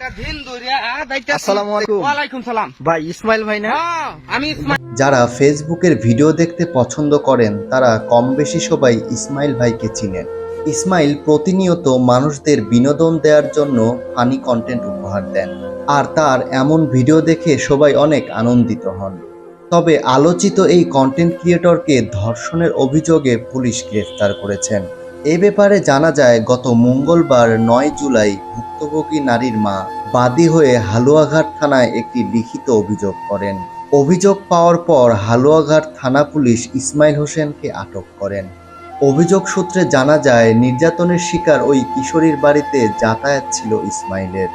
আসসালামু আলাইকুম। ওয়ালাইকুম সালাম। ভাই ইসমাইল ভাই না? আমি ইসমাইল। যারা ফেসবুকের ভিডিও দেখতে পছন্দ করেন তারা কম বেশি সবাই ইসমাইল ভাইকে চিনেন। ইসমাইল প্রতিনিয়ত মানুষদের বিনোদন দেওয়ার জন্য ফানি কন্টেন্ট উপহার দেন, আর তার এমন ভিডিও দেখে সবাই অনেক আনন্দিত হন। তবে আলোচিত এই কন্টেন্ট ক্রিয়েটরকে ধর্ষণের অভিযোগে পুলিশ গ্রেফতার করেছেন। এ ব্যাপারে জানা যায়, গত মঙ্গলবার 9 জুলাই ভুক্তভোগী নারীর মা বাদী হয়ে হালুয়াঘাট থানায় একটি লিখিত অভিযোগ করেন। অভিযোগ পাওয়ার পর হালুয়াঘাট থানা পুলিশ ইসমাইল হোসেনকে আটক করেন। অভিযোগ সূত্রে জানা যায়, নির্যাতনের শিকার ওই কিশোরীর বাড়িতে যাতায়াত ছিল ইসমাইলের।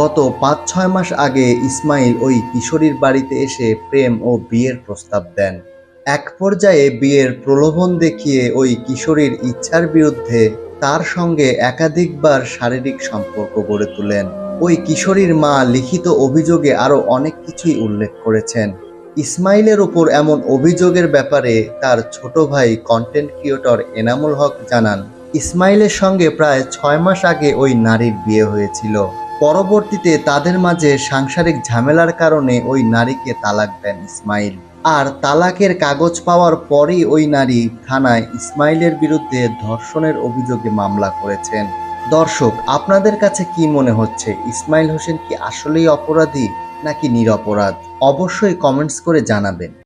গত 5-6 মাস আগে ইসমাইল ওই কিশোরীর বাড়িতে এসে প্রেম ও বিয়ের প্রস্তাব দেন। এক পর্যায়ে বিয়ের প্রলোভন দেখিয়ে ওই কিশোরীর ইচ্ছার বিরুদ্ধে তার সঙ্গে একাধিকবার শারীরিক সম্পর্ক গড়ে তোলেন। ওই কিশোরীর মা লিখিত অভিযোগে আরও অনেক কিছুই উল্লেখ করেছেন। ইসমাইলের ওপর এমন অভিযোগের ব্যাপারে তার ছোট ভাই কন্টেন্ট ক্রিয়েটর এনামুল হক জানান, ইসমাইলের সঙ্গে প্রায় 6 মাস আগে ওই নারীর বিয়ে হয়েছিল। পরবর্তীতে তাদের মাঝে সাংসারিক ঝামেলার কারণে ওই নারীকে তালাক দেন ইসমাইল। আর তালাকের কাগজ পাওয়ার পরই ওই নারী থানায় ইসমাইলের বিরুদ্ধে ধর্ষণের অভিযোগে মামলা করেছেন। দর্শক, আপনাদের কাছে কি মনে হচ্ছে, ইসমাইল হোসেন কি আসলেই অপরাধী নাকি নিরপরাধ? অবশ্যই কমেন্টস করে জানাবেন।